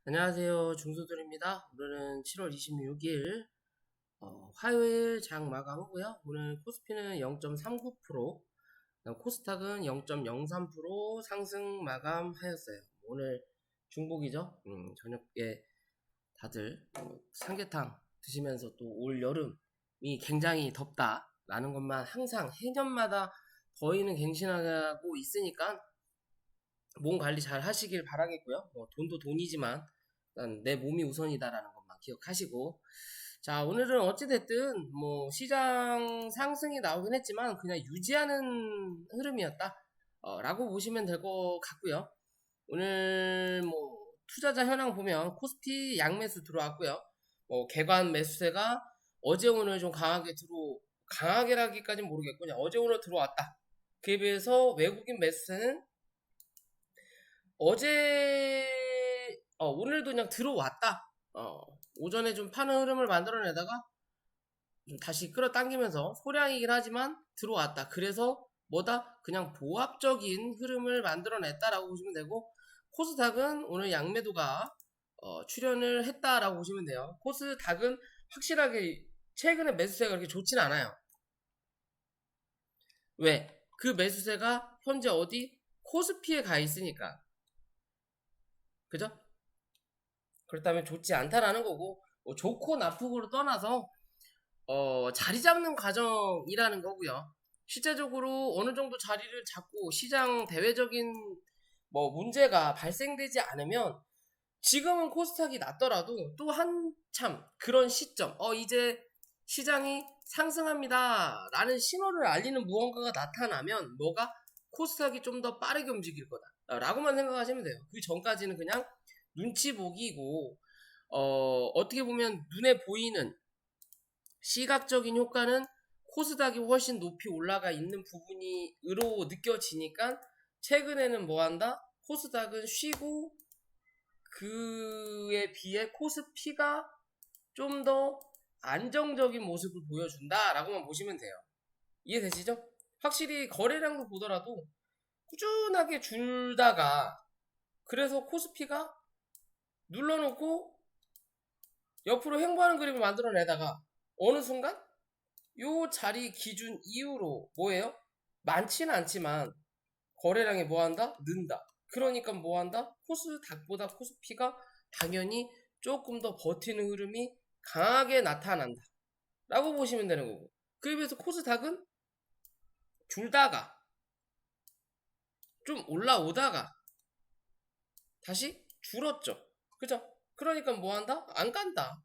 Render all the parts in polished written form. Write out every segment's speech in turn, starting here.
안녕하세요. 중소들입니다. 오늘은 7월 26일 화요일 장 마감하고요. 오늘 코스피는 0.39%, 코스닥은 0.03% 상승 마감하였어요. 오늘 중복이죠. 저녁에 다들 삼계탕 드시면서 또 올 여름이 굉장히 덥다라는 것만 항상 해년마다 저희는 갱신하고 있으니까 몸 관리 잘 하시길 바라겠고요. 돈도 돈이지만 일단 내 몸이 우선이다라는 것만 기억하시고, 자, 오늘은 어찌됐든 시장 상승이 나오긴 했지만 그냥 유지하는 흐름이었다 라고 보시면 될 것 같고요. 오늘 투자자 현황 보면 코스피 양매수 들어왔고요. 개관 매수세가 어제 오늘 좀 강하게라기까지는 모르겠고 그냥 어제 오늘 들어왔다. 그에 비해서 외국인 매수세는 어제 오늘도 그냥 들어왔다. 오전에 좀 파는 흐름을 만들어내다가 좀 다시 끌어당기면서 소량이긴 하지만 들어왔다. 그래서 뭐다? 그냥 보합적인 흐름을 만들어냈다라고 보시면 되고, 코스닥은 오늘 양매도가 출현을 했다라고 보시면 돼요. 코스닥은 확실하게 최근에 매수세가 그렇게 좋진 않아요. 왜? 그 매수세가 현재 어디? 코스피에 가 있으니까. 그죠? 그렇다면 좋지 않다라는 거고, 좋고 나쁘고로 떠나서 자리 잡는 과정이라는 거고요. 실제적으로 어느 정도 자리를 잡고 시장 대외적인 문제가 발생되지 않으면 지금은 코스닥이 낮더라도 또 한참 그런 시점, 이제 시장이 상승합니다 라는 신호를 알리는 무언가가 나타나면 코스닥이 좀 더 빠르게 움직일 거다 라고만 생각하시면 돼요. 그 전까지는 그냥 눈치 보기고, 어떻게 보면 눈에 보이는 시각적인 효과는 코스닥이 훨씬 높이 올라가 있는 부분으로 느껴지니까 최근에는 뭐한다? 코스닥은 쉬고 그에 비해 코스피가 좀 더 안정적인 모습을 보여준다 라고만 보시면 돼요. 이해되시죠? 확실히 거래량도 보더라도 꾸준하게 줄다가 그래서 코스피가 눌러놓고 옆으로 횡보하는 그림을 만들어내다가 어느 순간 요 자리 기준 이후로 뭐예요? 많지는 않지만 거래량이 뭐한다? 는다. 그러니까 뭐한다? 코스닥보다 코스피가 당연히 조금 더 버티는 흐름이 강하게 나타난다 라고 보시면 되는 거고, 그에 비해서 코스닥은 줄다가 좀 올라오다가 다시 줄었죠. 그죠? 그러니까 뭐한다? 안 간다.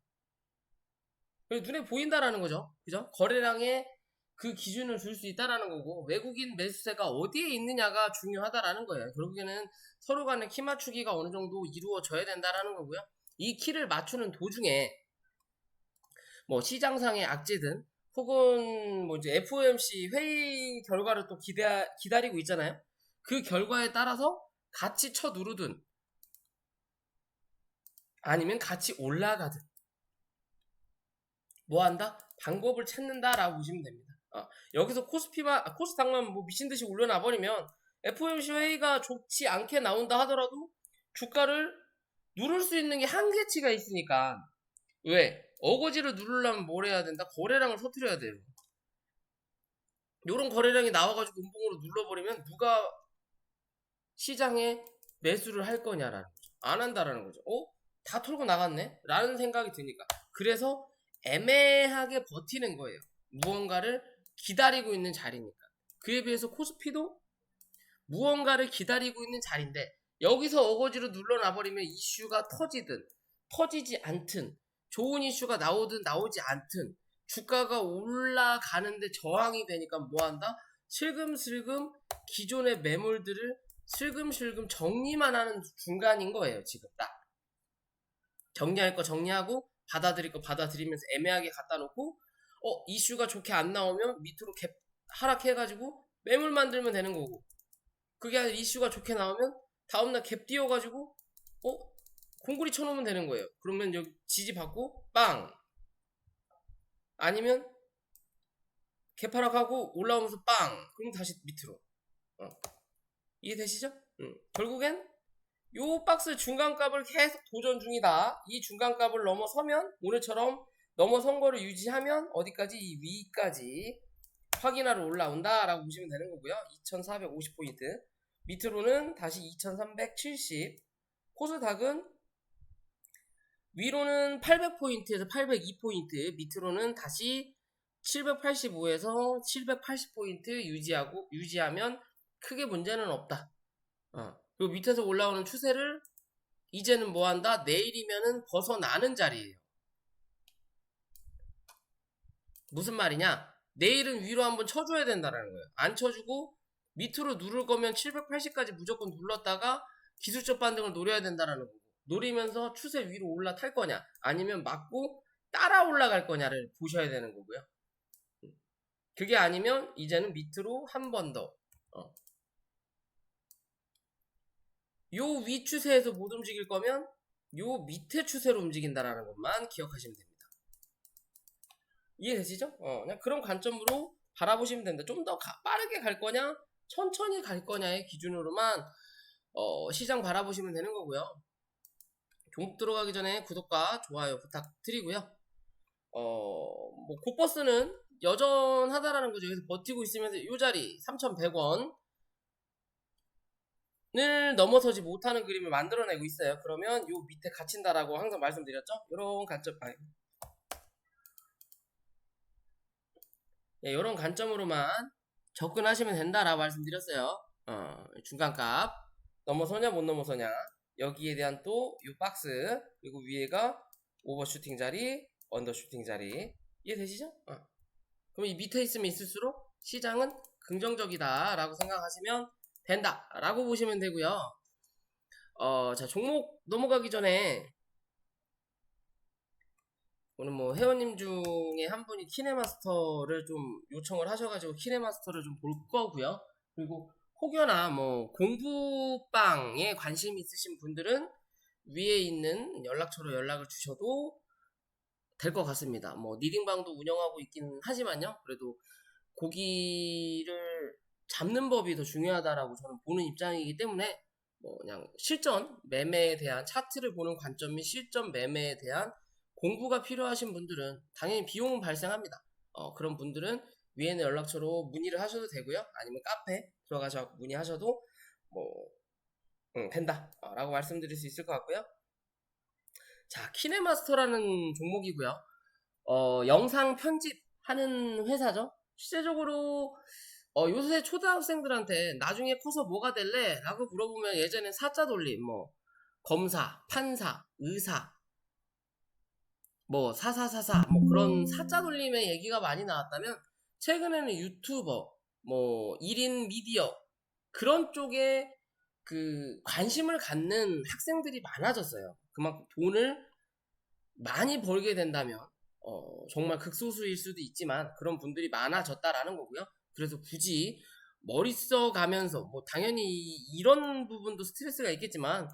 눈에 보인다라는 거죠. 그죠? 거래량에 그 기준을 줄 수 있다라는 거고, 외국인 매수세가 어디에 있느냐가 중요하다라는 거예요. 결국에는 서로 간의 키 맞추기가 어느 정도 이루어져야 된다라는 거고요. 이 키를 맞추는 도중에 시장상의 악재든 혹은 이제 FOMC 회의 결과를 또 기다리고 있잖아요. 그 결과에 따라서 같이 쳐 누르든 아니면 같이 올라가든 뭐한다? 방법을 찾는다라고 보시면 됩니다. 여기서 코스닥만 미친듯이 올려놔버리면 FOMC 회의가 좋지 않게 나온다 하더라도 주가를 누를 수 있는 게 한계치가 있으니까. 왜? 어거지를 누르려면 뭘 해야 된다? 거래량을 터뜨려야 돼요. 요런 거래량이 나와가지고 음봉으로 눌러버리면 누가 시장에 매수를 할 거냐라는 거죠. 안 한다라는 거죠. 다 털고 나갔네? 라는 생각이 드니까. 그래서 애매하게 버티는 거예요. 무언가를 기다리고 있는 자리니까. 그에 비해서 코스피도 무언가를 기다리고 있는 자리인데 여기서 어거지로 눌러놔버리면 이슈가 터지든 터지지 않든 좋은 이슈가 나오든 나오지 않든 주가가 올라가는데 저항이 되니까 뭐한다? 슬금슬금 기존의 매물들을 슬금슬금 정리만 하는 중간인 거예요. 지금 딱 정리할 거 정리하고 받아들일 거 받아들이면서 애매하게 갖다 놓고 이슈가 좋게 안 나오면 밑으로 갭 하락해가지고 매물 만들면 되는 거고, 그게 아니라 이슈가 좋게 나오면 다음날 갭 띄워가지고 공구리 쳐놓으면 되는 거예요. 그러면 여기 지지 받고 빵, 아니면 갭 하락하고 올라오면서 빵, 그럼 다시 밑으로. 이해되시죠? 결국엔 요 박스 중간값을 계속 도전 중이다. 이 중간값을 넘어서면 오늘처럼 넘어선 거를 유지하면 어디까지? 이 위까지 확인하러 올라온다 라고 보시면 되는 거고요. 2450포인트 밑으로는 다시 2370. 코스닥은 위로는 800포인트에서 802포인트, 밑으로는 다시 785에서 780포인트 유지하면 크게 문제는 없다. 그리고 밑에서 올라오는 추세를 이제는 뭐한다? 내일이면은 벗어나는 자리예요. 무슨 말이냐? 내일은 위로 한번 쳐줘야 된다는 거예요. 안 쳐주고 밑으로 누를 거면 780까지 무조건 눌렀다가 기술적 반등을 노려야 된다는 거고, 노리면서 추세 위로 올라탈 거냐 아니면 맞고 따라 올라갈 거냐를 보셔야 되는 거고요. 그게 아니면 이제는 밑으로 한 번 더 요 위 추세에서 못 움직일 거면 요 밑에 추세로 움직인다라는 것만 기억하시면 됩니다. 이해되시죠? 그냥 그런 관점으로 바라보시면 된다. 좀 더 빠르게 갈 거냐 천천히 갈 거냐의 기준으로만 시장 바라보시면 되는 거고요. 종목 들어가기 전에 구독과 좋아요 부탁드리고요. 뭐 고버스는 여전하다라는 거죠. 여기서 버티고 있으면서 이 자리 3,100원을 넘어서지 못하는 그림을 만들어내고 있어요. 그러면 요 밑에 갇힌다라고 항상 말씀드렸죠. 요런 관점, 요런 관점으로만 접근하시면 된다라고 말씀드렸어요. 중간값 넘어서냐 못 넘어서냐, 여기에 대한 또 요 박스, 그리고 위에가 오버슈팅 자리, 언더슈팅 자리. 이해되시죠? 그럼 이 밑에 있으면 있을수록 시장은 긍정적이다 라고 생각하시면 된다 라고 보시면 되고요. 자, 종목 넘어가기 전에 오늘 뭐 회원님 중에 한 분이 키네마스터를 좀 요청을 하셔가지고 키네마스터를 좀 볼 거고요. 그리고 혹여나 뭐 공부방에 관심 있으신 분들은 위에 있는 연락처로 연락을 주셔도 될 것 같습니다. 뭐 리딩방도 운영하고 있긴 하지만요. 그래도 고기를 잡는 법이 더 중요하다라고 저는 보는 입장이기 때문에 뭐 그냥 실전 매매에 대한 차트를 보는 관점 및 실전 매매에 대한 공부가 필요하신 분들은 당연히 비용은 발생합니다. 그런 분들은 위에 있는 연락처로 문의를 하셔도 되고요. 아니면 카페 들어가셔서 문의하셔도 뭐 된다 라고 말씀드릴 수 있을 것 같고요. 자, 키네마스터라는 종목이고요. 영상 편집하는 회사죠. 실제적으로 요새 초등학생들한테 나중에 커서 뭐가 될래? 라고 물어보면 예전엔 사자 돌림, 뭐 검사, 판사, 의사, 뭐 사사사사, 뭐 그런 사자 돌림의 얘기가 많이 나왔다면 최근에는 유튜버, 뭐 1인 미디어 그런 쪽에 그 관심을 갖는 학생들이 많아졌어요. 그만큼 돈을 많이 벌게 된다면 정말 극소수일 수도 있지만 그런 분들이 많아졌다라는 거고요. 그래서 굳이 머리 써가면서 뭐 당연히 이런 부분도 스트레스가 있겠지만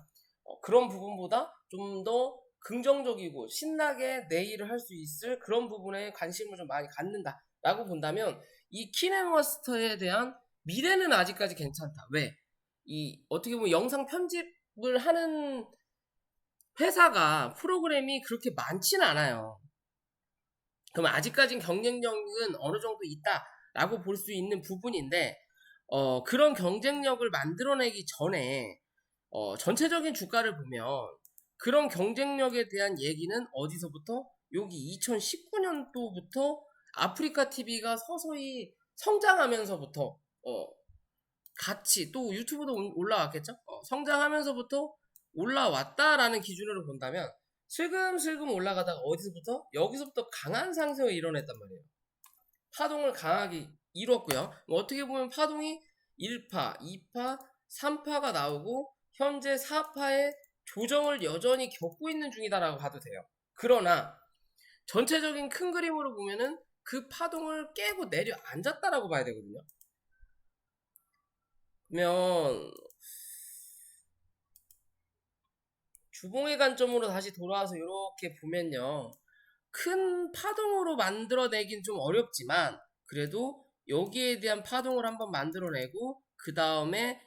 그런 부분보다 좀 더 긍정적이고 신나게 내 일을 할 수 있을 그런 부분에 관심을 좀 많이 갖는다라고 본다면 이 키네마스터에 대한 미래는 아직까지 괜찮다. 왜? 이 어떻게 보면 영상 편집을 하는 회사가 프로그램이 그렇게 많지는 않아요. 그럼 아직까진 경쟁력은 어느 정도 있다라고 볼 수 있는 부분인데 그런 경쟁력을 만들어내기 전에 전체적인 주가를 보면 그런 경쟁력에 대한 얘기는 어디서부터? 여기 2019년도부터 아프리카 TV가 서서히 성장하면서부터 같이 또 유튜브도 올라왔겠죠? 성장하면서부터 올라왔다라는 기준으로 본다면 슬금슬금 올라가다가 어디서부터? 여기서부터 강한 상승을 이뤄냈단 말이에요. 파동을 강하게 이뤘고요. 어떻게 보면 파동이 1파, 2파, 3파가 나오고 현재 4파의 조정을 여전히 겪고 있는 중이다라고 봐도 돼요. 그러나 전체적인 큰 그림으로 보면은 그 파동을 깨고 내려앉았다라고 봐야 되거든요. 그러면 주봉의 관점으로 다시 돌아와서 이렇게 보면요, 큰 파동으로 만들어내긴 좀 어렵지만 그래도 여기에 대한 파동을 한번 만들어내고 그 다음에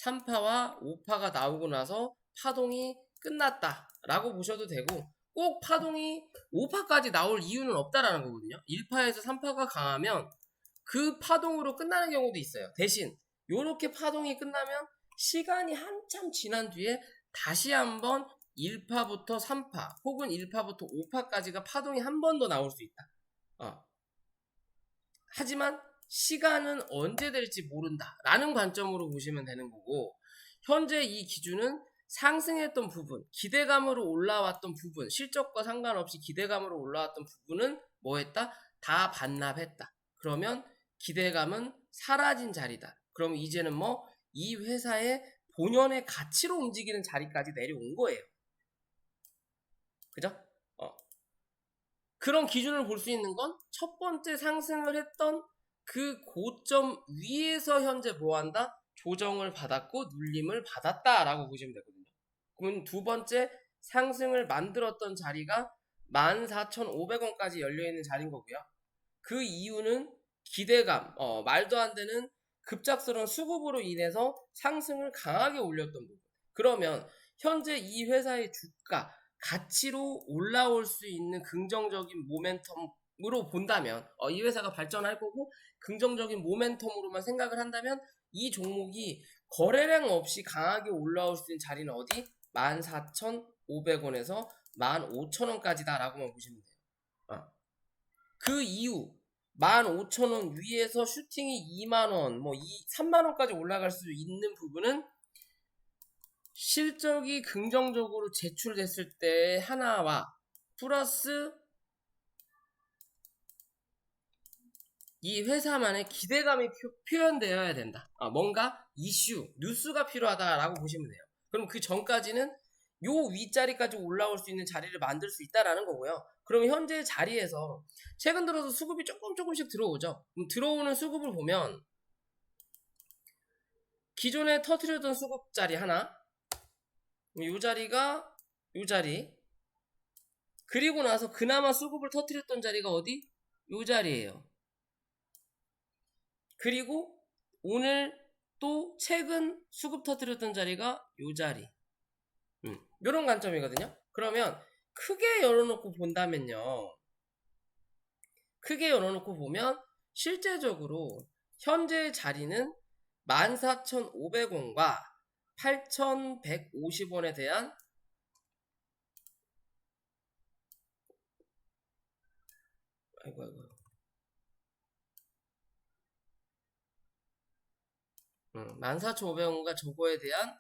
3파와 5파가 나오고 나서 파동이 끝났다 라고 보셔도 되고, 꼭 파동이 5파까지 나올 이유는 없다라는 거거든요. 1파에서 3파가 강하면 그 파동으로 끝나는 경우도 있어요. 대신 요렇게 파동이 끝나면 시간이 한참 지난 뒤에 다시 한번 1파부터 3파 혹은 1파부터 5파까지가 파동이 한 번 더 나올 수 있다. 하지만 시간은 언제 될지 모른다 라는 관점으로 보시면 되는 거고, 현재 이 기준은 상승했던 부분, 기대감으로 올라왔던 부분, 실적과 상관없이 기대감으로 올라왔던 부분은 뭐 했다? 다 반납했다. 그러면 기대감은 사라진 자리다. 그럼 이제는 뭐 이 회사의 본연의 가치로 움직이는 자리까지 내려온 거예요. 그죠? 그런 기준을 볼 수 있는 건 첫 번째 상승을 했던 그 고점 위에서 현재 뭐 한다? 조정을 받았고 눌림을 받았다라고 보시면 되거든요. 그럼 두 번째 상승을 만들었던 자리가 14,500원까지 열려있는 자리인 거고요. 그 이유는 기대감, 말도 안 되는 급작스러운 수급으로 인해서 상승을 강하게 올렸던 부분. 그러면 현재 이 회사의 주가, 가치로 올라올 수 있는 긍정적인 모멘텀으로 본다면, 이 회사가 발전할 거고 긍정적인 모멘텀으로만 생각을 한다면 이 종목이 거래량 없이 강하게 올라올 수 있는 자리는 어디? 14,500원에서 15,000원까지다 라고만 보시면 돼요. 그 이후 15,000원 위에서 슈팅이 2만원, 3만원까지 올라갈 수 있는 부분은 실적이 긍정적으로 제출됐을 때 하나와 플러스 이 회사만의 기대감이 표현되어야 된다. 뭔가 이슈, 뉴스가 필요하다라고 보시면 돼요. 그럼 그 전까지는 요 윗자리까지 올라올 수 있는 자리를 만들 수 있다라는 거고요. 그럼 현재 자리에서 최근 들어서 수급이 조금씩 들어오죠. 들어오는 수급을 보면 기존에 터트렸던 수급 자리 하나, 요 자리가 요 자리, 그리고 나서 그나마 수급을 터트렸던 자리가 어디? 요 자리예요. 그리고 오늘 또 최근 수급 터뜨렸던 자리가 요 자리. 요런 관점이거든요. 그러면 크게 열어놓고 본다면요. 크게 열어놓고 보면 실제적으로 현재 자리는 14,500원과 8,150원에 대한 아이고 14,500원과 저거에 대한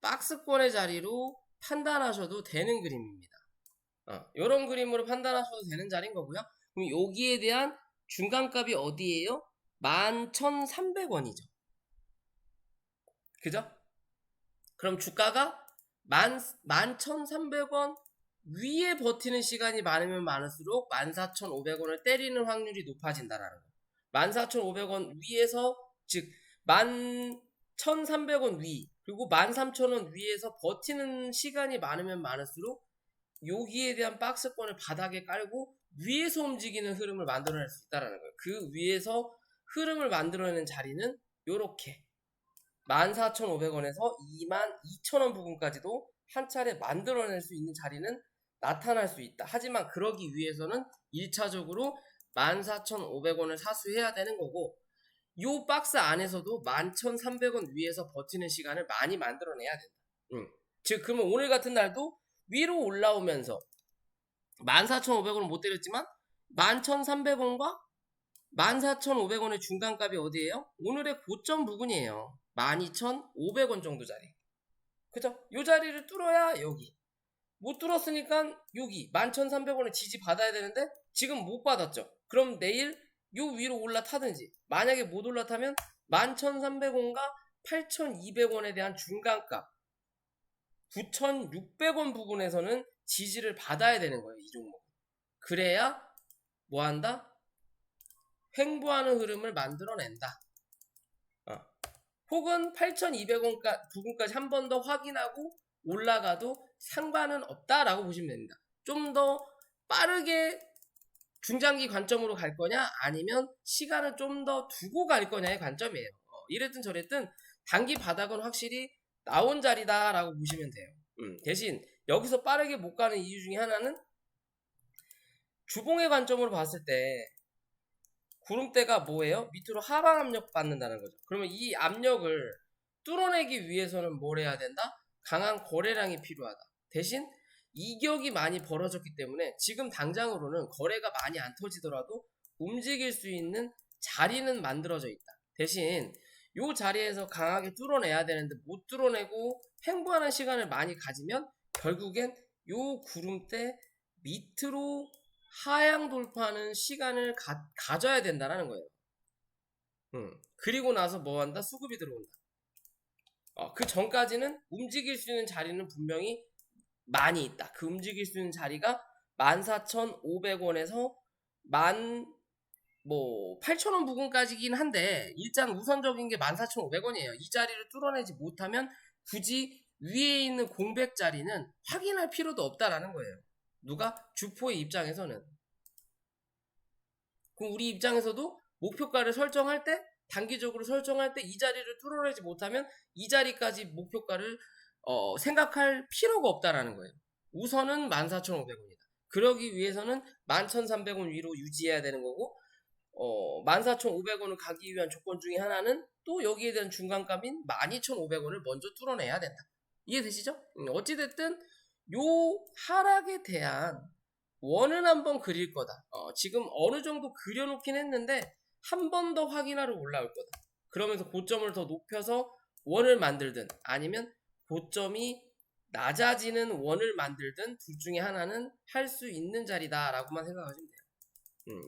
박스권의 자리로 판단하셔도 되는 그림입니다. 이런 그림으로 판단하셔도 되는 자리인 거고요. 그럼 여기에 대한 중간값이 어디예요? 11,300원이죠. 그죠? 그럼 주가가 11,300원 위에 버티는 시간이 많으면 많을수록 14,500원을 때리는 확률이 높아진다라는 거. 14,500원 위에서, 즉 11,300원 위, 그리고 13,000원 위에서 버티는 시간이 많으면 많을수록 여기에 대한 박스권을 바닥에 깔고 위에서 움직이는 흐름을 만들어낼 수 있다는 거예요. 그 위에서 흐름을 만들어내는 자리는 요렇게 14,500원에서 22,000원 부분까지도 한 차례 만들어낼 수 있는 자리는 나타날 수 있다. 하지만 그러기 위해서는 1차적으로 14,500원을 사수해야 되는 거고, 요 박스 안에서도 11,300원 위에서 버티는 시간을 많이 만들어내야 된다. 즉 그러면 오늘 같은 날도 위로 올라오면서 14,500원을 못 때렸지만 11,300원과 14,500원의 중간값이 어디예요? 오늘의 고점 부분이에요. 12,500원 정도 자리. 그죠? 요 자리를 뚫어야 여기. 못 뚫었으니까 여기 11,300원을 지지 받아야 되는데 지금 못 받았죠. 그럼 내일 요 위로 올라타든지, 만약에 못 올라타면 11,300원과 8,200원에 대한 중간값 9,600원 부분에서는 지지를 받아야 되는 거예요. 이 종목. 그래야 뭐한다? 횡보하는 흐름을 만들어낸다. 혹은 8,200원 부분까지 한 번 더 확인하고 올라가도 상관은 없다라고 보시면 됩니다. 좀 더 빠르게 중장기 관점으로 갈 거냐, 아니면 시간을 좀 더 두고 갈 거냐의 관점이에요. 이랬든 저랬든 단기 바닥은 확실히 나온 자리다라고 보시면 돼요. 대신 여기서 빠르게 못 가는 이유 중에 하나는 주봉의 관점으로 봤을 때 구름대가 뭐예요? 밑으로 하방 압력 받는다는 거죠. 그러면 이 압력을 뚫어내기 위해서는 뭘 해야 된다? 강한 거래량이 필요하다. 대신 이격이 많이 벌어졌기 때문에 지금 당장으로는 거래가 많이 안 터지더라도 움직일 수 있는 자리는 만들어져 있다. 대신 이 자리에서 강하게 뚫어내야 되는데 못 뚫어내고 횡보하는 시간을 많이 가지면 결국엔 이 구름대 밑으로 하향 돌파하는 시간을 가져야 된다는 거예요. 그리고 나서 뭐 한다? 수급이 들어온다. 그 전까지는 움직일 수 있는 자리는 분명히 많이 있다. 그 움직일 수 있는 자리가 14,500원에서 8,000원 부근까지긴 한데 일단 우선적인 게 14,500원이에요. 이 자리를 뚫어내지 못하면 굳이 위에 있는 공백 자리는 확인할 필요도 없다라는 거예요. 누가? 주포의 입장에서는. 그럼 우리 입장에서도 목표가를 설정할 때 단기적으로 설정할 때 이 자리를 뚫어내지 못하면 이 자리까지 목표가를 생각할 필요가 없다라는 거예요. 우선은 14,500원이다. 그러기 위해서는 11,300원 위로 유지해야 되는 거고 14,500원을 가기 위한 조건 중에 하나는 또 여기에 대한 중간값인 12,500원을 먼저 뚫어내야 된다. 이해되시죠? 어찌됐든 요 하락에 대한 원은 한번 그릴 거다. 지금 어느 정도 그려놓긴 했는데 한 번 더 확인하러 올라올 거다. 그러면서 고점을 더 높여서 원을 만들든 아니면 고점이 낮아지는 원을 만들든 둘 중에 하나는 할 수 있는 자리다 라고만 생각하시면 돼요.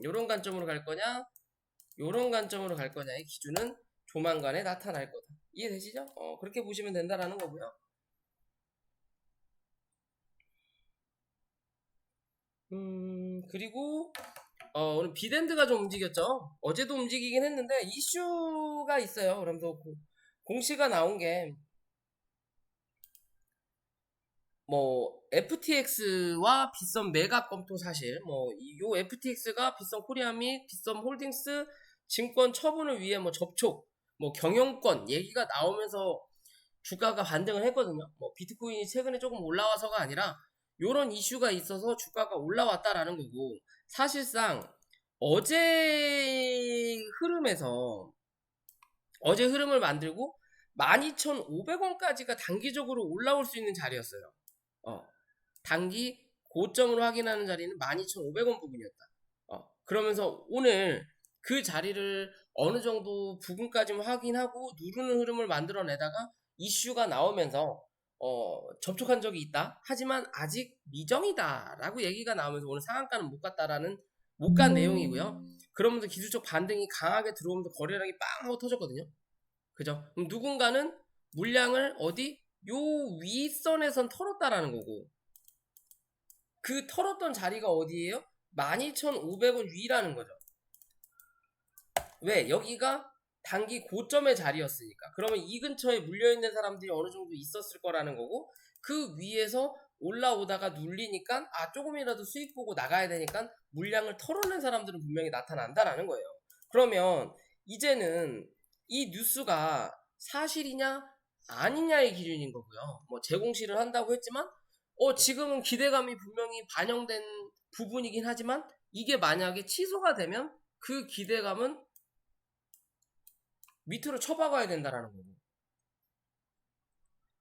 요런 관점으로 갈 거냐 요런 관점으로 갈 거냐의 기준은 조만간에 나타날 거다. 이해되시죠? 그렇게 보시면 된다라는 거고요. 그리고 오늘 빅엔드가 좀 움직였죠. 어제도 움직이긴 했는데 이슈가 있어요. 그러면서 공시가 나온 게 FTX와 빗썸 매각 검토 사실 요 FTX가 빗썸 코리아 및 빗썸 홀딩스 증권 처분을 위해 접촉 경영권 얘기가 나오면서 주가가 반등을 했거든요. 비트코인이 최근에 조금 올라와서가 아니라 요런 이슈가 있어서 주가가 올라왔다라는 거고 사실상 어제 흐름을 만들고 12,500원까지가 단기적으로 올라올 수 있는 자리였어요. 단기 고점으로 확인하는 자리는 12,500원 부분이었다. 그러면서 오늘 그 자리를 어느 정도 부분까지만 확인하고 누르는 흐름을 만들어내다가 이슈가 나오면서 접촉한 적이 있다. 하지만 아직 미정이다 라고 얘기가 나오면서 오늘 상한가는 못 간 내용이고요. 그러면서 기술적 반등이 강하게 들어오면서 거래량이 빵 하고 터졌거든요. 그죠? 그럼 누군가는 물량을 요 윗선에선 털었다라는 거고 그 털었던 자리가 어디예요? 12,500원 위라는 거죠. 왜? 여기가 단기 고점의 자리였으니까. 그러면 이 근처에 물려있는 사람들이 어느 정도 있었을 거라는 거고 그 위에서 올라오다가 눌리니까 조금이라도 수익 보고 나가야 되니까 물량을 털어낸 사람들은 분명히 나타난다라는 거예요. 그러면 이제는 이 뉴스가 사실이냐 아니냐의 기준인 거고요. 재공시를 한다고 했지만 지금은 기대감이 분명히 반영된 부분이긴 하지만 이게 만약에 취소가 되면 그 기대감은 밑으로 쳐박아야 된다라는 거고.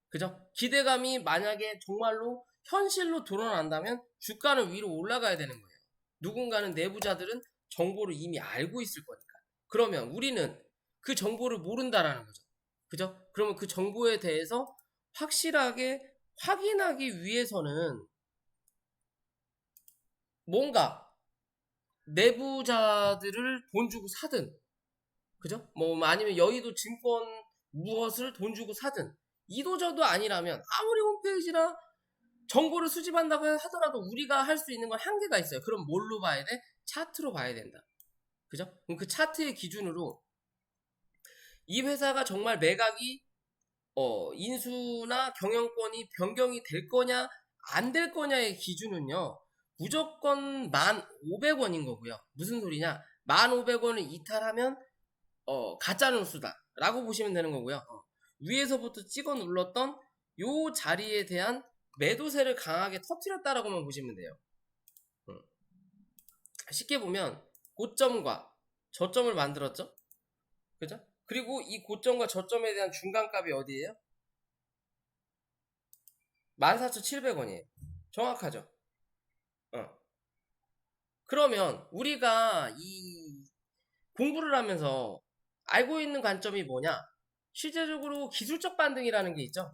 그죠? 기대감이 만약에 정말로 현실로 드러난다면 주가는 위로 올라가야 되는 거예요. 누군가는 내부자들은 정보를 이미 알고 있을 거니까. 그러면 우리는 그 정보를 모른다라는 거죠. 그죠? 그러면 그 정보에 대해서 확실하게 확인하기 위해서는 뭔가 내부자들을 돈 주고 사든 그죠? 아니면 여의도 증권 무엇을 돈 주고 사든 이도저도 아니라면 아무리 홈페이지나 정보를 수집한다고 하더라도 우리가 할 수 있는 건 한계가 있어요. 그럼 뭘로 봐야 돼? 차트로 봐야 된다. 그죠? 그럼 그 차트의 기준으로 이 회사가 정말 매각이 인수나 경영권이 변경이 될 거냐 안 될 거냐의 기준은요. 무조건 1,500원인 거고요. 무슨 소리냐? 1,500원을 이탈하면 가짜뉴스다 라고 보시면 되는 거고요. 위에서부터 찍어 눌렀던 요 자리에 대한 매도세를 강하게 터뜨렸다라고만 보시면 돼요. 쉽게 보면 고점과 저점을 만들었죠. 그죠? 그리고 이 고점과 저점에 대한 중간값이 어디예요? 14,700원이에요. 정확하죠? 그러면 우리가 이 공부를 하면서 알고 있는 관점이 뭐냐? 실제적으로 기술적 반등이라는 게 있죠.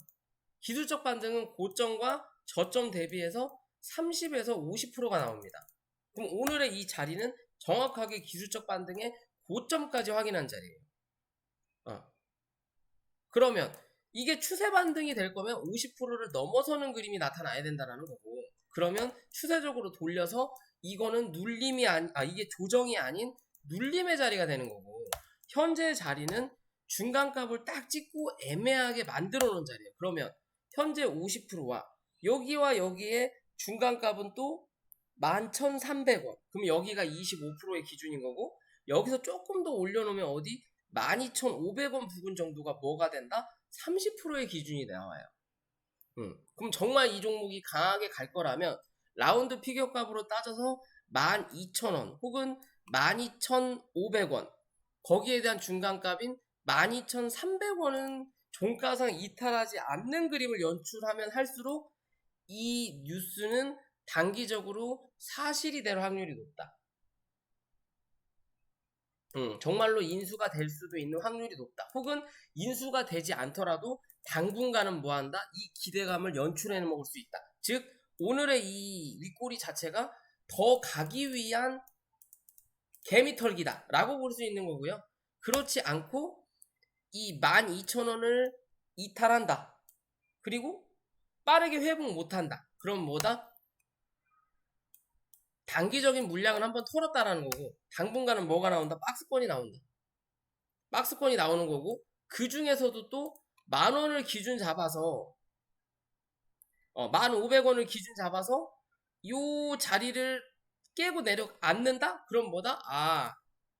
기술적 반등은 고점과 저점 대비해서 30에서 50%가 나옵니다. 그럼 오늘의 이 자리는 정확하게 기술적 반등의 고점까지 확인한 자리예요. 그러면 이게 추세 반등이 될 거면 50%를 넘어서는 그림이 나타나야 된다는 거고, 그러면 추세적으로 돌려서 이거는 눌림이 이게 조정이 아닌 눌림의 자리가 되는 거고, 현재 자리는 중간값을 딱 찍고 애매하게 만들어 놓은 자리예요. 그러면 현재 50%와 여기와 여기에 중간값은 또 11,300원. 그럼 여기가 25%의 기준인 거고, 여기서 조금 더 올려놓으면 어디 12,500원 부근 정도가 뭐가 된다? 30%의 기준이 나와요. 그럼 정말 이 종목이 강하게 갈 거라면 라운드 피겨값으로 따져서 12,000원 혹은 12,500원, 거기에 대한 중간값인 12,300원은 종가상 이탈하지 않는 그림을 연출하면 할수록 이 뉴스는 단기적으로 사실이 될 확률이 높다. 정말로 인수가 될 수도 있는 확률이 높다. 혹은 인수가 되지 않더라도 당분간은 뭐한다? 이 기대감을 연출해 먹을 수 있다. 즉 오늘의 이 윗꼬리 자체가 더 가기 위한 개미털기다 라고 볼 수 있는 거고요. 그렇지 않고 이 12,000원을 이탈한다. 그리고 빠르게 회복 못한다. 그럼 뭐다? 단기적인 물량을 한번 털었다라는 거고, 당분간은 뭐가 나온다? 박스권이 나온다. 박스권이 나오는 거고, 그 중에서도 또 10,000원을 기준 잡아서 1,500원을 기준 잡아서 요 자리를 깨고 내려앉는다? 그럼 뭐다?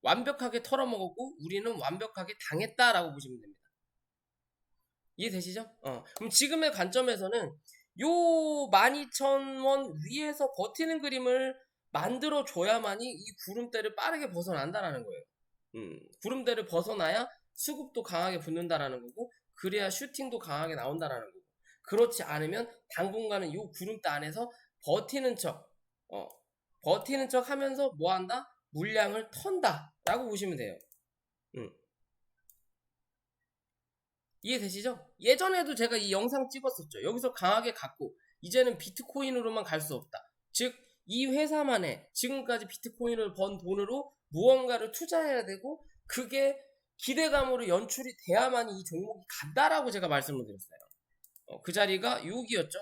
완벽하게 털어먹었고 우리는 완벽하게 당했다라고 보시면 됩니다. 이해되시죠? 그럼 지금의 관점에서는 요 12,000원 위에서 버티는 그림을 만들어 줘야만이 이 구름대를 빠르게 벗어난다라는 거예요. 구름대를 벗어나야 수급도 강하게 붙는다라는 거고, 그래야 슈팅도 강하게 나온다라는 거고, 그렇지 않으면 당분간은 요 구름대 안에서 버티는 척 하면서 뭐 한다? 물량을 턴다 라고 보시면 돼요. 이해되시죠? 예전에도 제가 이 영상 찍었었죠. 여기서 강하게 갔고 이제는 비트코인으로만 갈 수 없다. 즉 이 회사만의 지금까지 비트코인을 번 돈으로 무언가를 투자해야 되고, 그게 기대감으로 연출이 돼야만 이 종목이 간다라고 제가 말씀을 드렸어요. 그 자리가 6이었죠.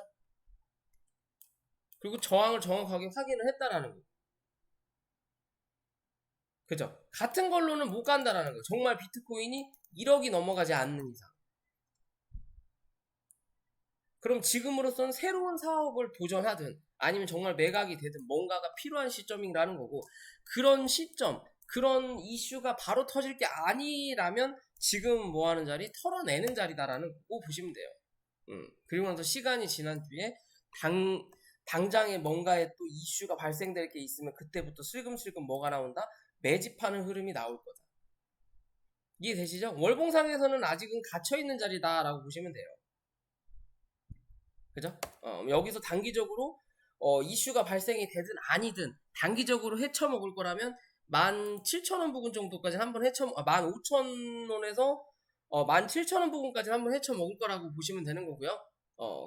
그리고 저항을 정확하게 확인을 했다라는 거. 그죠? 같은 걸로는 못 간다라는 거. 정말 비트코인이 1억이 넘어가지 않는 이상. 그럼 지금으로선 새로운 사업을 도전하든 아니면 정말 매각이 되든 뭔가가 필요한 시점이라는 거고, 그런 시점, 그런 이슈가 바로 터질 게 아니라면 지금 뭐 하는 자리? 털어내는 자리다라는 거 보시면 돼요. 그리고 나서 시간이 지난 뒤에 당장에 뭔가에 또 이슈가 발생될 게 있으면 그때부터 슬금슬금 뭐가 나온다? 매집하는 흐름이 나올 거다. 이해되시죠? 월봉상에서는 아직은 갇혀있는 자리다라고 보시면 돼요. 그죠? 여기서 단기적으로 이슈가 발생이 되든 아니든 단기적으로 헤쳐먹을 거라면 17,000원 부근 정도까지 한번 15,000원에서 17,000원 부근까지 한번 헤쳐먹을 거라고 보시면 되는 거고요.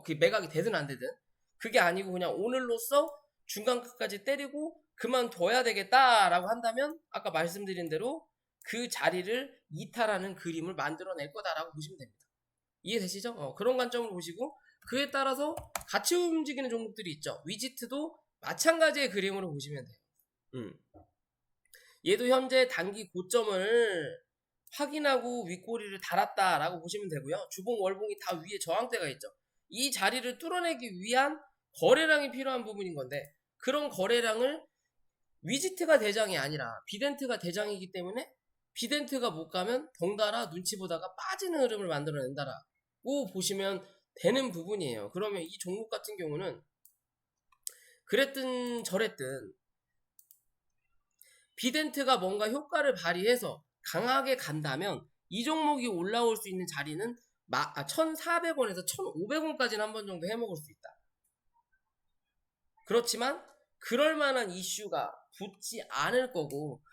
그게 매각이 되든 안 되든. 그게 아니고 그냥 오늘로써 중간끝까지 때리고 그만둬야 되겠다라고 한다면 아까 말씀드린 대로 그 자리를 이탈하는 그림을 만들어낼 거다라고 보시면 됩니다. 이해되시죠? 그런 관점으로 보시고, 그에 따라서 같이 움직이는 종목들이 있죠. 위지트도 마찬가지의 그림으로 보시면 돼요. 얘도 현재 단기 고점을 확인하고 윗꼬리를 달았다라고 보시면 되고요. 주봉 월봉이 다 위에 저항대가 있죠. 이 자리를 뚫어내기 위한 거래량이 필요한 부분인 건데, 그런 거래량을 위지트가 대장이 아니라 비덴트가 대장이기 때문에 비덴트가 못 가면 덩달아 눈치 보다가 빠지는 흐름을 만들어낸다라고 보시면 되는 부분이에요. 그러면 이 종목 같은 경우는 그랬든 저랬든 비덴트가 뭔가 효과를 발휘해서 강하게 간다면 이 종목이 올라올 수 있는 자리는 1,400원에서 1,500원까지는 한 번 정도 해먹을 수 있다. 그렇지만 그럴 만한 이슈가 붙지 않을 거고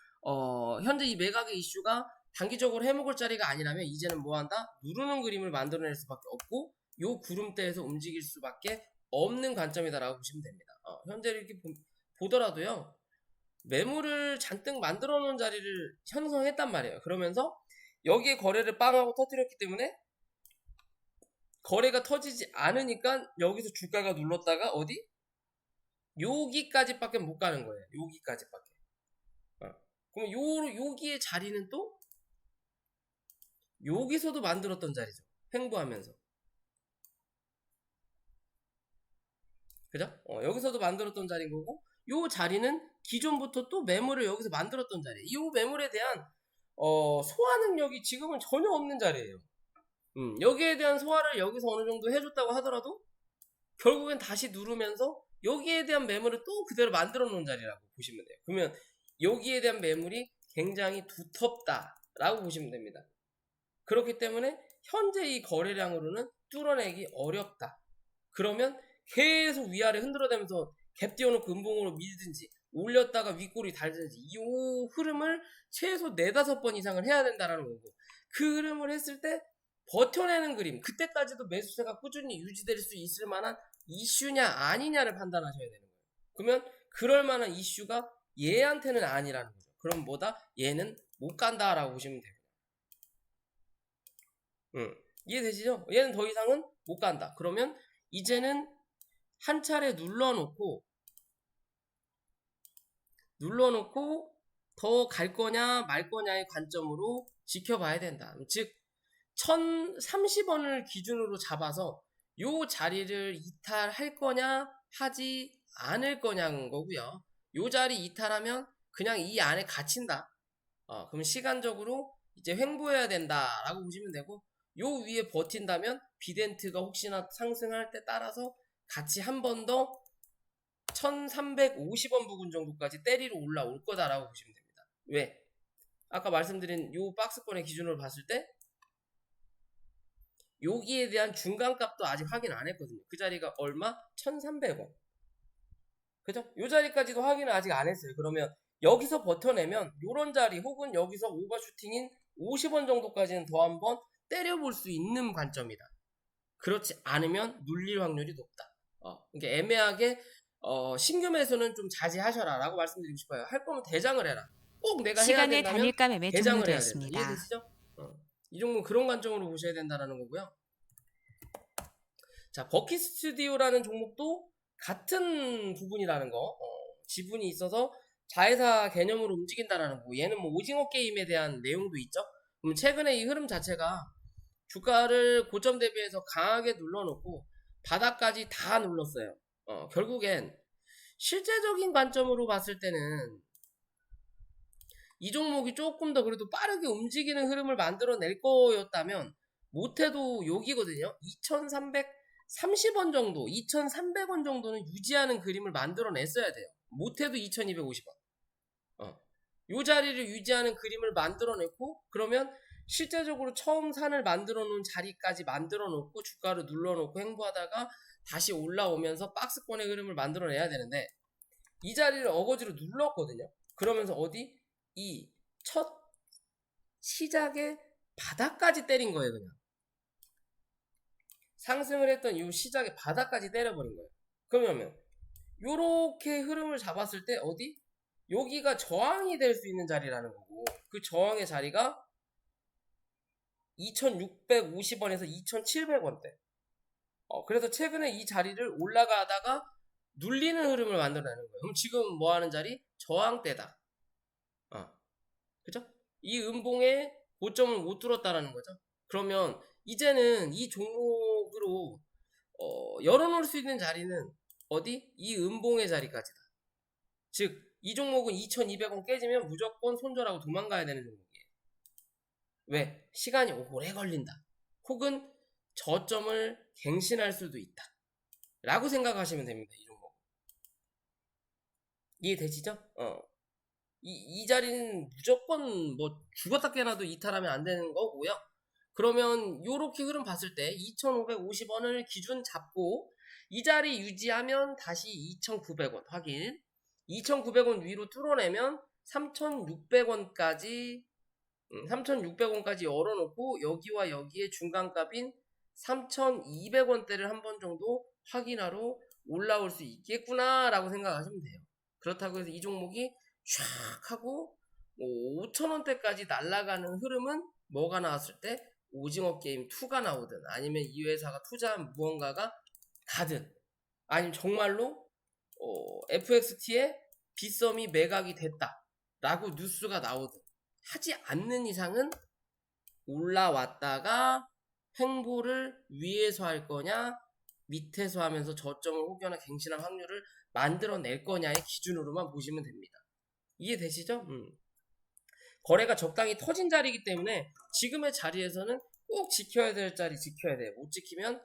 현재 이 매각의 이슈가 단기적으로 해먹을 자리가 아니라면 이제는 뭐한다? 누르는 그림을 만들어낼 수밖에 없고 요 구름대에서 움직일 수밖에 없는 관점이다라고 보시면 됩니다. 현재 이렇게 보더라도요. 매물을 잔뜩 만들어 놓은 자리를 형성했단 말이에요. 그러면서 여기에 거래를 빵하고 터뜨렸기 때문에 거래가 터지지 않으니까 여기서 주가가 눌렀다가 어디? 여기까지밖에 못 가는 거예요. 여기까지밖에. 그럼 여기의 자리는 또 여기서도 만들었던 자리죠. 횡보하면서. 그죠? 여기서도 만들었던 자리인 거고 요 자리는 기존부터 또 매물을 여기서 만들었던 자리. 이 매물에 대한 소화 능력이 지금은 전혀 없는 자리예요. 여기에 대한 소화를 여기서 어느 정도 해줬다고 하더라도 결국엔 다시 누르면서 여기에 대한 매물을 또 그대로 만들어 놓은 자리라고 보시면 돼요. 그러면 여기에 대한 매물이 굉장히 두텁다라고 보시면 됩니다. 그렇기 때문에 현재 이 거래량으로는 뚫어내기 어렵다. 그러면 계속 위아래 흔들어대면서 갭 띄워놓고 음봉으로 밀든지 올렸다가 윗골이 달든지 이 흐름을 최소 4-5번 이상을 해야 된다는 거고 그 흐름을 했을 때 버텨내는 그림 그때까지도 매수세가 꾸준히 유지될 수 있을 만한 이슈냐 아니냐를 판단하셔야 되는 거예요. 그러면 그럴 만한 이슈가 얘한테는 아니라는 거죠. 그럼 뭐다? 얘는 못 간다라고 보시면 돼요. 이해되시죠? 얘는 더 이상은 못 간다. 그러면 이제는 한 차례 눌러놓고 더 갈 거냐 말 거냐의 관점으로 지켜봐야 된다. 즉 1,030원을 기준으로 잡아서 요 자리를 이탈할 거냐 하지 않을 거냐는 거고요. 요 자리 이탈하면 그냥 이 안에 갇힌다. 그럼 시간적으로 이제 횡보해야 된다라고 보시면 되고 요 위에 버틴다면 비덴트가 혹시나 상승할 때 따라서 같이 한 번 더 1,350원 부근 정도까지 때리러 올라올 거다라고 보시면 됩니다. 왜? 아까 말씀드린 요 박스권의 기준으로 봤을 때 여기에 대한 중간값도 아직 확인 안 했거든요. 그 자리가 얼마? 1,300원. 그죠? 요 자리까지도 확인을 아직 안 했어요. 그러면 여기서 버텨내면 요런 자리 혹은 여기서 오버슈팅인 50원 정도까지는 더 한번 때려볼 수 있는 관점이다. 그렇지 않으면 눌릴 확률이 높다. 그러니까 애매하게 신규 매수는 좀 자제하셔라 라고 말씀드리고 싶어요. 할 거면 대장을 해라. 꼭 내가 해야 시간의 된다면 단일가 매매 대장을 해야 된다. 종료되었습니다. 이해되시죠? 이 종목은 그런 관점으로 보셔야 된다는 거고요. 자, 버킷 스튜디오라는 종목도 같은 부분이라는 거. 지분이 있어서 자회사 개념으로 움직인다라는 거. 얘는 뭐 오징어 게임에 대한 내용도 있죠. 그럼 최근에 이 흐름 자체가 주가를 고점 대비해서 강하게 눌러놓고 바닥까지 다 눌렀어요. 결국엔 실제적인 관점으로 봤을 때는 이 종목이 조금 더 그래도 빠르게 움직이는 흐름을 만들어낼 거였다면 못해도 여기거든요. 2,330원 정도, 2,300원 정도는 유지하는 그림을 만들어냈어야 돼요. 못해도 2,250원. 요 자리를 유지하는 그림을 만들어냈고 그러면 실제적으로 처음 산을 만들어 놓은 자리까지 만들어 놓고 주가를 눌러 놓고 횡보하다가 다시 올라오면서 박스권의 흐름을 만들어내야 되는데 이 자리를 어거지로 눌렀거든요. 그러면서 어디? 이 첫 시작의 바닥까지 때린 거예요. 그냥 상승을 했던 이 시작의 바닥까지 때려버린 거예요. 그러면 요렇게 흐름을 잡았을 때 어디? 여기가 저항이 될 수 있는 자리라는 거고 그 저항의 자리가 2,650원에서 2,700원대. 그래서 최근에 이 자리를 올라가다가 눌리는 흐름을 만들어내는 거예요. 그럼 지금 뭐 하는 자리? 저항대다. 그죠? 이 음봉에 고점을 못 뚫었다라는 거죠. 그러면 이제는 이 종목으로 열어놓을 수 있는 자리는 어디? 이 음봉의 자리까지다. 즉, 이 종목은 2,200원 깨지면 무조건 손절하고 도망가야 되는 종목이에요. 왜? 시간이 오래 걸린다. 혹은 저점을 갱신할 수도 있다 라고 생각하시면 됩니다. 이 종목 이해되시죠? 이 자리는 무조건 뭐 죽었다 깨나도 이탈하면 안 되는 거고요. 그러면 요렇게 흐름 봤을 때 2,550원을 기준 잡고 이 자리 유지하면 다시 2,900원 확인. 2,900원 위로 뚫어내면 3,600원까지 3,600원까지 열어놓고 여기와 여기에 중간값인 3,200원대를 한 번 정도 확인하러 올라올 수 있겠구나 라고 생각하시면 돼요. 그렇다고 해서 이 종목이 샥 하고 5,000원대까지 날아가는 흐름은 뭐가 나왔을 때 오징어 게임 2가 나오든 아니면 이 회사가 투자한 무언가가 가든 아니면 정말로 FXT에 빗썸이 매각이 됐다 라고 뉴스가 나오든 하지 않는 이상은 올라왔다가 횡보를 위에서 할 거냐 밑에서 하면서 저점을 혹여나 갱신할 확률을 만들어낼 거냐의 기준으로만 보시면 됩니다. 이해되시죠? 거래가 적당히 터진 자리이기 때문에 지금의 자리에서는 꼭 지켜야 될 자리 지켜야 돼. 못 지키면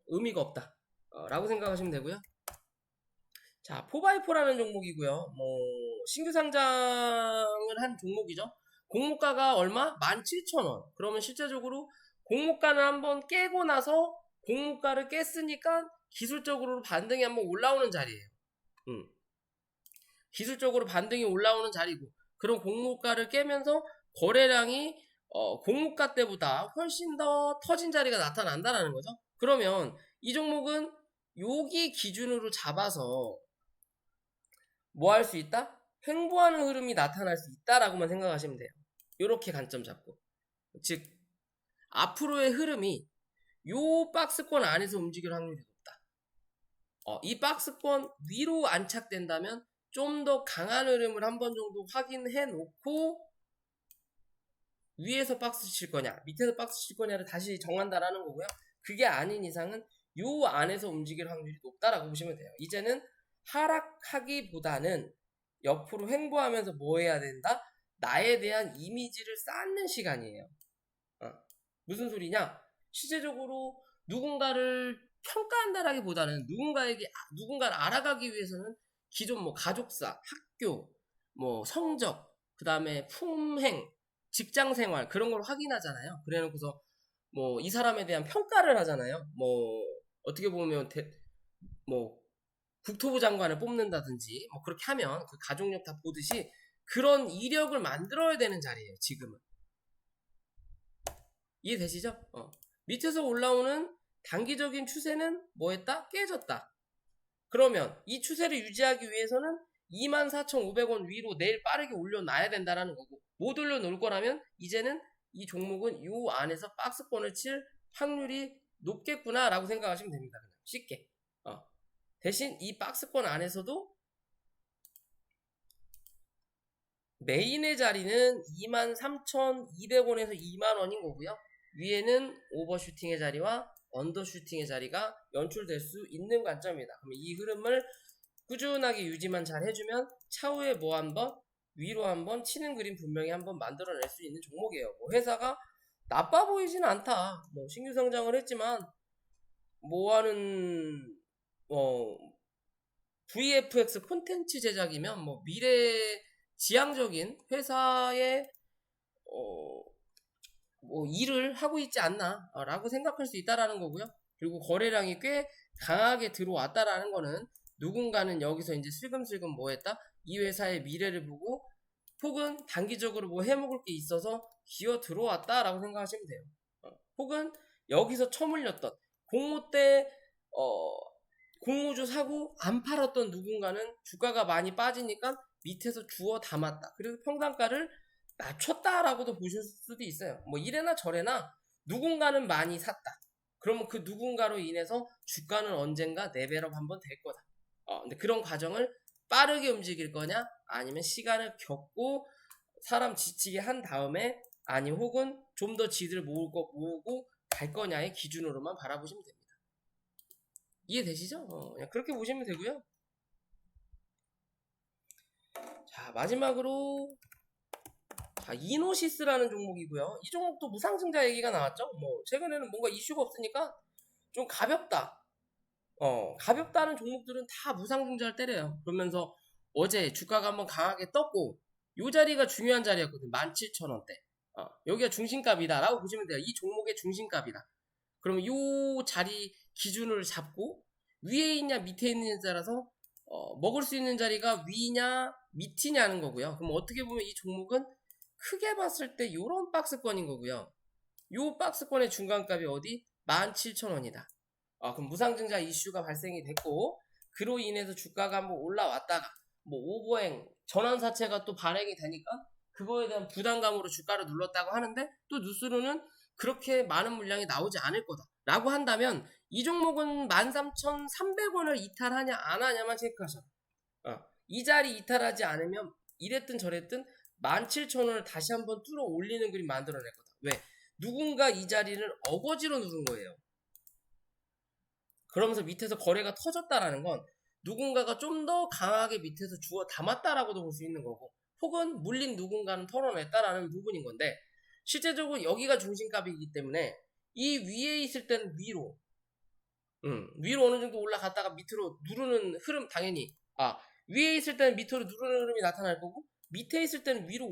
의미가 없다 라고 생각하시면 되고요. 자, 4x4라는 종목이고요. 신규 상장을 한 종목이죠. 공모가가 얼마? 17,000원. 그러면 실제적으로 공모가를 한번 깨고 나서 공모가를 깼으니까 기술적으로 반등이 한번 올라오는 자리예요. 기술적으로 반등이 올라오는 자리고, 그런 공모가를 깨면서 거래량이 공모가 때보다 훨씬 더 터진 자리가 나타난다는 거죠. 그러면 이 종목은 여기 기준으로 잡아서 뭐 할 수 있다? 횡보하는 흐름이 나타날 수 있다라고만 생각하시면 돼요. 이렇게 관점 잡고, 즉 앞으로의 흐름이 요 박스권 안에서 움직일 확률이 높다. 이 박스권 위로 안착된다면 좀 더 강한 흐름을 한 번 정도 확인해 놓고 위에서 박스 칠 거냐 밑에서 박스 칠 거냐를 다시 정한다라는 거고요. 그게 아닌 이상은 요 안에서 움직일 확률이 높다라고 보시면 돼요. 이제는 하락하기보다는 옆으로 횡보하면서 뭐 해야 된다? 나에 대한 이미지를 쌓는 시간이에요. 무슨 소리냐? 실제적으로 누군가를 평가한다라기보다는 누군가를 알아가기 위해서는 기존 뭐 가족사, 학교, 뭐 성적, 그 다음에 품행, 직장생활 그런 걸 확인하잖아요. 그래놓고서 뭐 이 사람에 대한 평가를 하잖아요. 뭐 어떻게 보면 뭐 국토부 장관을 뽑는다든지 뭐 그렇게 하면 그 가족력 다 보듯이 그런 이력을 만들어야 되는 자리예요. 지금은. 이해되시죠? 밑에서 올라오는 단기적인 추세는 뭐 했다? 깨졌다. 그러면 이 추세를 유지하기 위해서는 24,500원 위로 내일 빠르게 올려놔야 된다라는 거고, 못 올려놓을 거라면 이제는 이 종목은 요 안에서 박스권을 칠 확률이 높겠구나 라고 생각하시면 됩니다. 그냥 쉽게. 대신 이 박스권 안에서도 메인의 자리는 23,200원에서 2만원인 거고요. 위에는 오버슈팅의 자리와 언더슈팅의 자리가 연출될 수 있는 관점입니다. 그럼 이 흐름을 꾸준하게 유지만 잘 해주면 차후에 뭐 한번 위로 한번 치는 그림 분명히 한번 만들어낼 수 있는 종목이에요. 뭐 회사가 나빠 보이지는 않다. 뭐 신규 상장을 했지만 뭐하는 VFX 콘텐츠 제작이면 뭐 미래 지향적인 회사의 뭐 일을 하고 있지 않나 라고 생각할 수 있다라는 거고요. 그리고 거래량이 꽤 강하게 들어왔다라는 거는 누군가는 여기서 이제 슬금슬금 뭐 했다? 이 회사의 미래를 보고 혹은 단기적으로 뭐 해먹을 게 있어서 기어 들어왔다라고 생각하시면 돼요. 혹은 여기서 처물렸던 공모 때 공모주 사고 안 팔았던 누군가는 주가가 많이 빠지니까 밑에서 주워 담았다. 그래서 평단가를 낮췄다라고도 보실 수도 있어요. 뭐 이래나 저래나 누군가는 많이 샀다. 그러면 그 누군가로 인해서 주가는 언젠가 레벨업 한번 될 거다. 근데 그런 과정을 빠르게 움직일 거냐 아니면 시간을 겪고 사람 지치게 한 다음에 아니 혹은 좀 더 지들 모으고 갈 거냐의 기준으로만 바라보시면 됩니다. 이해되시죠? 그냥 그렇게 보시면 되고요. 자, 마지막으로 자, 이노시스라는 종목이고요. 이 종목도 무상증자 얘기가 나왔죠. 뭐 최근에는 뭔가 이슈가 없으니까 좀 가볍다. 가볍다는 종목들은 다 무상증자를 때려요. 그러면서 어제 주가가 한번 강하게 떴고 요 자리가 중요한 자리였거든. 17,000원대. 여기가 중심값이다 라고 보시면 돼요. 이 종목의 중심값이다. 그러면 요 자리 기준을 잡고 위에 있냐 밑에 있느냐에 따라서 먹을 수 있는 자리가 위냐 밑이냐는 거고요. 그럼 어떻게 보면 이 종목은 크게 봤을 때 요런 박스권인 거고요. 요 박스권의 중간값이 어디? 17,000원이다. 그럼 무상증자 이슈가 발생이 됐고 그로 인해서 주가가 한번 올라왔다가 뭐 오버행 전환사채가 또 발행이 되니까 그거에 대한 부담감으로 주가를 눌렀다고 하는데 또 뉴스로는 그렇게 많은 물량이 나오지 않을 거다 라고 한다면 이 종목은 13,300원을 이탈하냐 안 하냐만 체크하셔. 이 자리 이탈하지 않으면 이랬든 저랬든 17,000원을 다시 한번 뚫어 올리는 그림 만들어낼 거다. 왜? 누군가 이 자리를 어거지로 누른 거예요. 그러면서 밑에서 거래가 터졌다라는 건 누군가가 좀 더 강하게 밑에서 주워 담았다라고도 볼 수 있는 거고 혹은 물린 누군가는 털어냈다라는 부분인 건데 실제적으로 여기가 중심값이기 때문에 이 위에 있을 때는 위로 위로 어느 정도 올라갔다가 밑으로 누르는 흐름 당연히 위에 있을 때는 밑으로 누르는 흐름이 나타날 거고 밑에 있을 때는 위로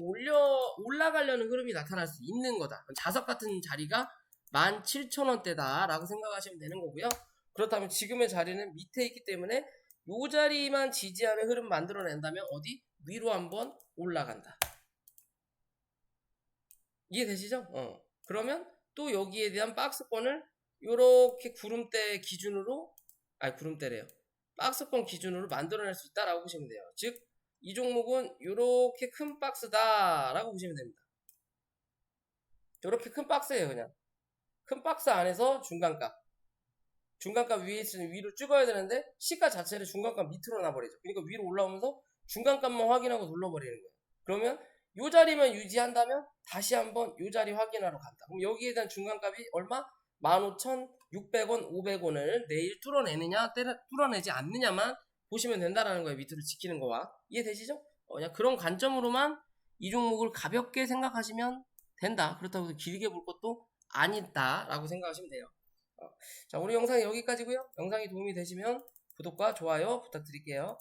올라가려는 흐름이 나타날 수 있는 거다. 자석 같은 자리가 17,000원대다 라고 생각하시면 되는 거고요. 그렇다면 지금의 자리는 밑에 있기 때문에 요 자리만 지지하는 흐름 만들어낸다면 어디? 위로 한번 올라간다. 이해되시죠? 그러면 또 여기에 대한 박스권을 요렇게 구름대 기준으로 구름대래요. 박스권 기준으로 만들어낼 수 있다라고 보시면 돼요. 즉 이 종목은 요렇게 큰 박스다라고 보시면 됩니다. 요렇게 큰 박스예요. 그냥 큰 박스 안에서 중간값 위에 있으면 위로 찍어야 되는데 시가 자체를 중간값 밑으로 놔버리죠. 그러니까 위로 올라오면서 중간값만 확인하고 눌러버리는 거예요. 그러면 요 자리만 유지한다면 다시 한번 요 자리 확인하러 간다. 그럼 여기에 대한 중간값이 얼마? 15,600원, 500원을 내일 뚫어내느냐 뚫어내지 않느냐만 보시면 된다라는 거예요. 밑으로 지키는 거와. 이해되시죠? 그냥 그런 관점으로만 이 종목을 가볍게 생각하시면 된다. 그렇다고 해서 길게 볼 것도 아니다 라고 생각하시면 돼요. 자, 오늘 영상이 여기까지고요. 영상이 도움이 되시면 구독과 좋아요 부탁드릴게요.